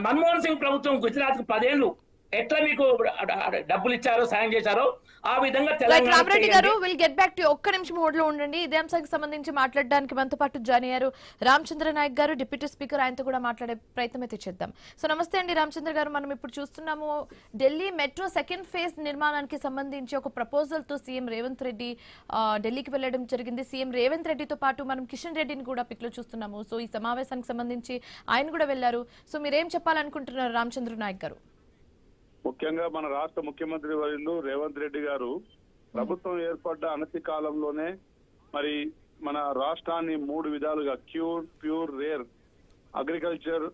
మన్మోహన్ సింగ్ ప్రభుత్వం గుజరాత్ కు 10 ఏళ్ళు ఎట్లా మీకు డబ్బులు ఇచ్చారో, సాయం చేశారో ఆ విధంగా రామరెడ్డి గారు విల్ గెట్ బ్యాక్ టు ఒక్క నిమిషం హోల్డ్ లో ఉండండి. ఇదే అంశానికి సంబంధించి మాట్లాడడానికి మనతో పాటు జాయిన్ అయ్యారు రామచంద్ర నాయక్ గారు, డిప్యూటీ స్పీకర్. ఆయనతో కూడా మాట్లాడే ప్రయత్నం అయితే చేద్దాం. సో నమస్తే అండి రామచంద్ర గారు. మనం ఇప్పుడు చూస్తున్నాము ఢిల్లీ మెట్రో సెకండ్ ఫేజ్ నిర్మాణానికి సంబంధించి ఒక ప్రపోజల్ తో సీఎం రేవంత్ రెడ్డి ఢిల్లీకి వెళ్లడం జరిగింది. సీఎం రేవంత్ రెడ్డితో పాటు మనం కిషన్ రెడ్డిని కూడా పిక్ లో చూస్తున్నాము. సో ఈ సమావేశానికి సంబంధించి ఆయన కూడా వెళ్లారు. సో మీరేం చెప్పాలనుకుంటున్నారు రామచంద్ర నాయక్ గారు? ముఖ్యంగా మన రాష్ట్ర ముఖ్యమంత్రి వర్యులు రేవంత్ రెడ్డి గారు ప్రభుత్వం ఏర్పడ్డ అనతి కాలంలోనే మరి మన రాష్ట్రాన్ని 3 విధాలుగా cure, pure, rare, agriculture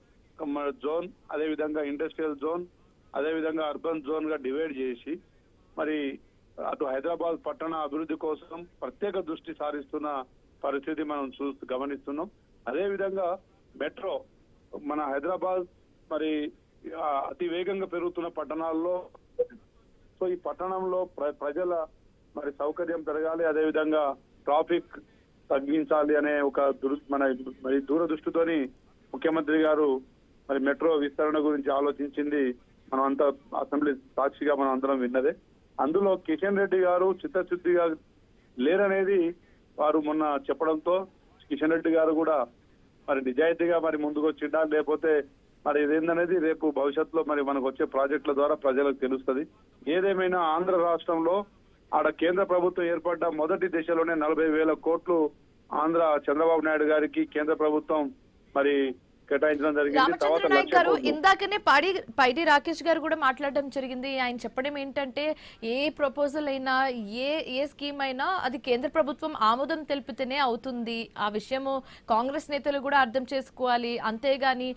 zone, అదే విధంగా ఇండస్ట్రియల్ జోన్, అదే విధంగా అర్బన్ జోన్ గా డివైడ్ చేసి మరి అటు హైదరాబాద్ పట్టణ అభివృద్ధి కోసం ప్రత్యేక దృష్టి సారిస్తున్న పరిస్థితి మనం గమనిస్తున్నాం. అదే విధంగా మెట్రో మన హైదరాబాద్ మరి అతి వేగంగా పెరుగుతున్న పట్టణాల్లో, సో ఈ పట్టణంలో ప్రజల మరి సౌకర్యం పెరగాలి, అదేవిధంగా ట్రాఫిక్ తగ్గించాలి అనే ఒక మరి దూరదృష్టితోని ముఖ్యమంత్రి గారు మరి మెట్రో విస్తరణ గురించి ఆలోచించింది మనం అంతా అసెంబ్లీ సాక్షిగా మనం అందరం విన్నదే. అందులో కిషన్ రెడ్డి గారు చిత్తశుద్ధిగా లేరనేది వారు మొన్న చెప్పడంతో కిషన్ రెడ్డి గారు కూడా మరి నిజాయితీగా మరి ముందుకు వచ్చిండా, లేకపోతే మరి ఇదేందనేది రేపు భవిష్యత్తులో మరి మనకు వచ్చే ప్రాజెక్టుల ద్వారా ప్రజలకు తెలుస్తుంది. ఏదేమైనా ఆంధ్ర రాష్ట్రంలో ఆడ కేంద్ర ప్రభుత్వం ఏర్పడ్డ మొదటి దశలోనే 40,000 కోట్లు ఆంధ్ర చంద్రబాబు నాయుడు గారికి కేంద్ర ప్రభుత్వం మరి కేటాయించడం జరిగింది. రామచంద్ర నాయక్ గారు ఇందాకనే పైడి రాకేష్ గారు కూడా మాట్లాడడం జరిగింది. ఆయన చెప్పడం ఏంటంటే ఏ ప్రపోజల్ అయినా ఏ స్కీమ్ అయినా అది కేంద్ర ప్రభుత్వం ఆమోదం తెలిపితేనే అవుతుంది. ఆ విషయము కాంగ్రెస్ నేతలు కూడా అర్థం చేసుకోవాలి. అంతేగాని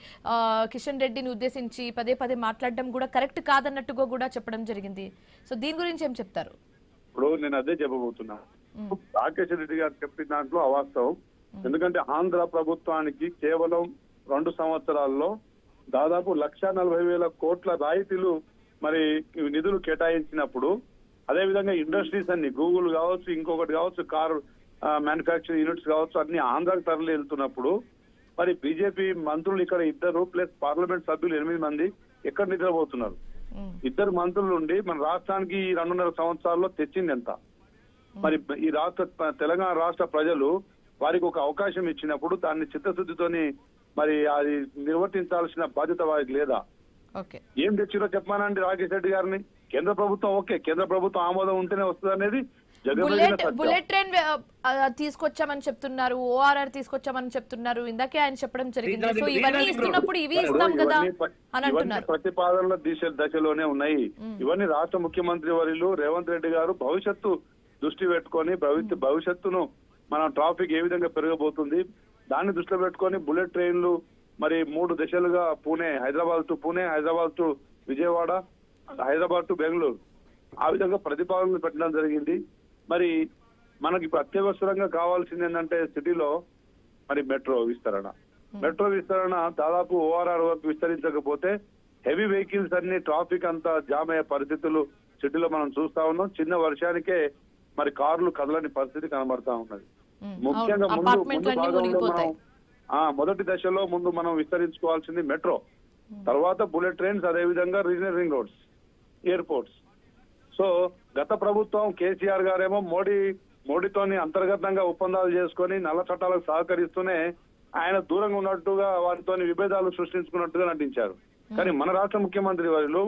కిషన్ రెడ్డిని ఉద్దేశించి పదే మాట్లాడడం కూడా కరెక్ట్ కాదన్నట్టుగా కూడా చెప్పడం జరిగింది. సో దీని గురించి ఏం చెప్తారు? ఇప్పుడు నేను అదే చెప్పబోతున్నా. రాకేష్ రెడ్డి గారు చెప్పిన దాంట్లో అవాస్తవం. ఎందుకంటే ఆంధ్ర ప్రభుత్వానికి కేవలం 2 సంవత్సరాల్లో దాదాపు 1,40,000 కోట్ల రాయితీలు మరి నిధులు కేటాయించినప్పుడు, అదే విధంగా ఇండస్ట్రీస్ అన్ని గూగుల్ కావచ్చు, ఇంకొకటి కావచ్చు, కార్ మ్యానుఫ్యాక్చరింగ్ యూనిట్స్ కావచ్చు, అన్ని ఆంధ్రాకి తరలి వెళ్తున్నప్పుడు మరి బీజేపీ మంత్రులు ఇక్కడ 2 ప్లస్ పార్లమెంట్ సభ్యులు 8 మంది ఎక్కడ నిద్రపోతున్నారు? 2 మంత్రుల నుండి మన రాష్ట్రానికి 2.5 సంవత్సరాల్లో తెచ్చింది ఎంత? మరి ఈ తెలంగాణ రాష్ట్ర ప్రజలు వారికి ఒక అవకాశం ఇచ్చినప్పుడు దాన్ని చిత్తశుద్ధితోని మరి అది నిర్వర్తించాల్సిన బాధ్యత వారికి లేదా? ఏం తెచ్చిరో చెప్పమానండి రాకేష్ రెడ్డి గారిని. కేంద్ర ప్రభుత్వం కేంద్ర ప్రభుత్వం ఆమోదం ఉంటేనే వస్తుంది అనేది బుల్లెట్ ట్రైన్ తీసుకొచ్చామని చెప్తున్నారు, ఓఆర్ఆర్ తీసుకొచ్చామని చెప్తున్నారు. ఇందాకే ఆయన చెప్పడం జరిగింది. సో ఇవన్నీ ఇస్తున్నప్పుడు ఇవి ఇస్తాం కదా అని అంటున్నారు. ప్రతిపాదనల దశలోనే ఉన్నాయి ఇవన్నీ. రాష్ట్ర ముఖ్యమంత్రి వర్యులు రేవంత్ రెడ్డి గారు భవిష్యత్తు దృష్టి పెట్టుకొని భవిష్యత్తును మన ట్రాఫిక్ ఏ విధంగా పెరగబోతుంది దాన్ని దృష్టిలో పెట్టుకొని బుల్లెట్ ట్రైన్లు మరి 3 దశలుగా Hyderabad to Pune, Hyderabad to Vijayawada, Hyderabad to Bengaluru ఆ విధంగా ప్రతిపాదనలు పెట్టడం జరిగింది. మరి మనకి ఇప్పుడు అత్యవసరంగా కావాల్సింది ఏంటంటే సిటీలో మరి మెట్రో విస్తరణ దాదాపు ఓఆర్ఆర్ వరకు విస్తరించకపోతే హెవీ వెహికల్స్ అన్ని ట్రాఫిక్ అంతా జామ్ అయ్యే పరిస్థితులు సిటీలో మనం చూస్తా ఉన్నాం. చిన్న వర్షానికే మరి కార్లు కదలని పరిస్థితి కనబడతా ఉన్నది. ముఖ్యంగా మొదటి దశలో మనం విస్తరించుకోవాల్సింది మెట్రో, తర్వాత బుల్లెట్ ట్రైన్స్, అదే విధంగా regional ring roads, airports. So గత ప్రభుత్వం కేసీఆర్ గారేమో మోడీతోని అంతర్గతంగా ఒప్పందాలు చేసుకొని నల్ల చట్టాలకు సహకరిస్తూనే ఆయన దూరంగా ఉన్నట్టుగా వారితో విభేదాలు సృష్టించుకున్నట్టుగా నటించారు. కానీ మన రాష్ట్ర ముఖ్యమంత్రి వారు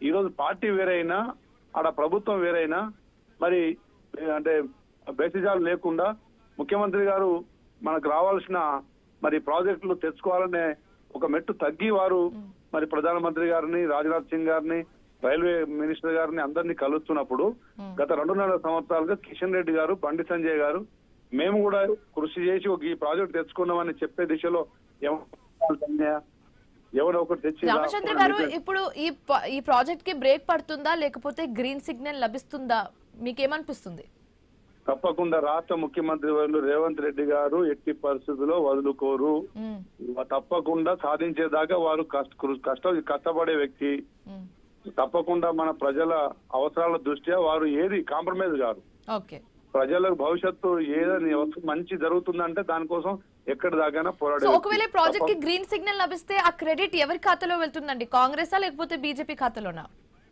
ఈ రోజు పార్టీ వేరైనా ఆడ ప్రభుత్వం వేరైనా మరి అంటే బేసిజాలు లేకుండా ముఖ్యమంత్రి గారు మనకు రావాల్సిన మరి ప్రాజెక్టులు తెచ్చుకోవాలనే ఒక మెట్టు తగ్గి వారు మరి ప్రధానమంత్రి గారిని, రాజ్నాథ్ సింగ్ గారిని, రైల్వే మినిస్టర్ గారిని అందరినీ కలుస్తున్నప్పుడు గత 2.5 సంవత్సరాలుగా కిషన్ రెడ్డి గారు, బండి సంజయ్ గారు మేము కూడా కృషి చేసి ఒక ఈ ప్రాజెక్ట్ తెచ్చుకున్నామని చెప్పే దిశలో ఎవరో ఒకటి తెచ్చి రామచంద్ర గారు, ఇప్పుడు ఈ ప్రాజెక్ట్ కి బ్రేక్ పడుతుందా లేకపోతే గ్రీన్ సిగ్నల్ లభిస్తుందా, మీకేమనిపిస్తుంది? తప్పకుండా రాష్ట్ర ముఖ్యమంత్రి వర్యులు రేవంత్ రెడ్డి గారు ఎట్టి పరిస్థితుల్లో వదులుకోరు. తప్పకుండా సాధించేదాకా వారు కష్టపడే వ్యక్తి. తప్పకుండా మన ప్రజల అవసరాల దృష్ట్యా వారు ఏది కాంప్రమైజ్ గారు. ప్రజలకు భవిష్యత్తు ఏదని మంచి జరుగుతుందంటే దానికోసం ఎక్కడి దాకా పోరాడే. ఒకవేళ ప్రాజెక్ట్ కి గ్రీన్ సిగ్నల్ లభిస్తే ఆ క్రెడిట్ ఎవరి ఖాతాలో వెళ్తుందండి? కాంగ్రెస్ లేకపోతే బీజేపీ ఖాతాలోనా?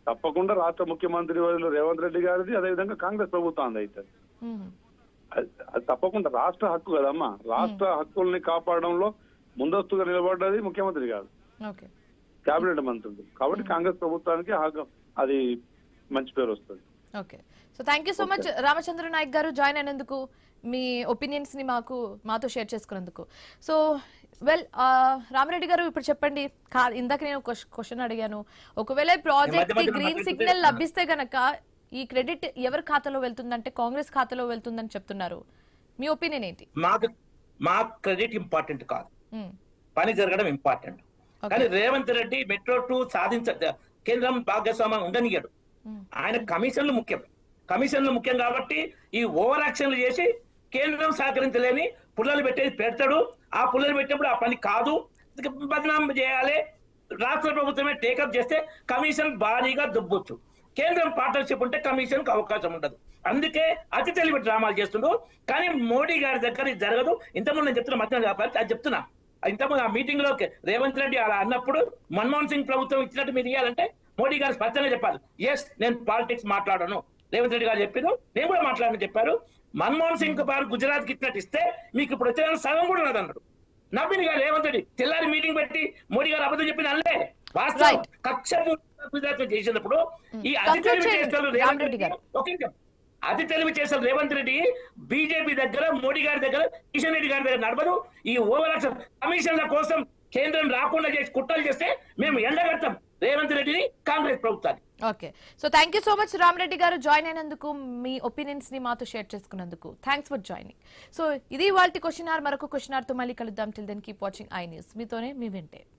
తప్పకుండా రాష్ట్ర ముఖ్యమంత్రి వర్యులు రేవంత్ రెడ్డి గారిది, అదేవిధంగా కాంగ్రెస్ ప్రభుత్వం అయితే అది తప్పకుండా రాష్ట్ర హక్కు కదమ్మా. రాష్ట్ర హక్కుల్ని కాపాడడంలో ముందస్తుగా నిలబడ్డది ముఖ్యమంత్రి గారు, కేబినెట్ మంత్రులు. కాబట్టి కాంగ్రెస్ ప్రభుత్వానికి అది మంచి పేరు వస్తుంది. Okay, so thank you so much Ramachandra Nayak garu join అయినందుకు, మీ ఒపీనియన్స్ ని మాతో షేర్ చేసుకున్నందుకు. సో వెల్, రామరెడ్డి గారు ఇప్పుడు చెప్పండి, ఇందాక నేను క్వశ్చన్ అడిగాను, ఒకవేళ ప్రాజెక్ట్ కి గ్రీన్ సిగ్నల్ లభిస్తే గనక ఈ క్రెడిట్ ఎవరి ఖాతాలో వెళ్తుందంటే కాంగ్రెస్ ఖాతాలో వెళ్తుందని చెప్తున్నారు. మీ ఒపీనియన్ ఏంటి? మా క్రెడిట్ ఇంపార్టెంట్ కాదు, పని జరగడం ఇంపార్టెంట్. కానీ రేవంత్ రెడ్డి మెట్రో 2 కేంద్రం భాగస్వామ్యం ఉండనియాడు. ఆయన కమిషన్లు ముఖ్యం కాబట్టి ఈ ఓవర్ యాక్షన్లు చేసి కేంద్రం సహకరించలేని పుల్లలు పెడతాడు. ఆ పుల్లలు పెట్టినప్పుడు ఆ పని కాదు, బదనాం చేయాలి. రాష్ట్ర ప్రభుత్వమే టేకప్ చేస్తే కమిషన్ భారీగా దుబ్బొచ్చు. కేంద్రం పార్ట్నర్షిప్ ఉంటే కమిషన్ కు అవకాశం ఉండదు. అందుకే అతి తెలివి డ్రామాలు చేస్తుండ్రు. కానీ మోడీ గారి దగ్గర ఇది జరగదు. ఇంతకుముందు నేను చెప్తున్నా, మధ్యాహ్నం అది చెప్తున్నా, ఇంతకుముందు ఆ మీటింగ్ లో రేవంత్ రెడ్డి అలా అన్నప్పుడు మన్మోహన్ సింగ్ ప్రభుత్వం ఇచ్చినట్టు మీరు ఇవ్వాలంటే మోడీ గారు స్పష్టంగా చెప్పాలి, ఎస్ నేను పాలిటిక్స్ మాట్లాడను. రేవంత్ రెడ్డి గారు చెప్పారు, నేను కూడా మాట్లాడని చెప్పారు. మన్మోహన్ సింగ్ గారు గుజరాత్ కి ఇచ్చినట్టు ఇస్తే మీకు ఇప్పుడు వచ్చిన సగం కూడా ఉన్నది అన్నాడు. నవ్వింది గారు రేవంత్ రెడ్డి. తెల్లారి మీటింగ్ పెట్టి మోడీ గారు అబద్ధం చెప్పిన అల్లే వాస్తవం. కక్ష గుజరాత్ చేసినప్పుడు ఈ అతి తెలివి చేస్తారు రేవంత్ రెడ్డి గారు. అతి తెలివి చేస్తారు రేవంత్ రెడ్డి. బీజేపీ దగ్గర, మోడీ గారి దగ్గర, కిషన్ రెడ్డి గారి దగ్గర నడవదు. ఈ ఓవర్ యాక్షన్ కమిషన్ల కోసం కేంద్రం రాకుండా చేసి కుట్రలు చేస్తే మేము ఎండగడతాం రేవంత్ రెడ్డిని, కాంగ్రెస్ ప్రభుత్వాన్ని. Okay, so thank you so much Rama Reddy గారు జాయిన్ అయినందుకు, మీ ఒపీనియన్స్ ని మాతో షేర్ చేసుకున్నందుకు. Thanks for joining. సో ఇది వాళ్ళ క్వశ్చన్ అవర్. మరొక క్వశ్చన్ అవర్ తో మళ్ళీ కలుద్దాం. Till then keep watching iNews. మీతోనే మీ వెంటే.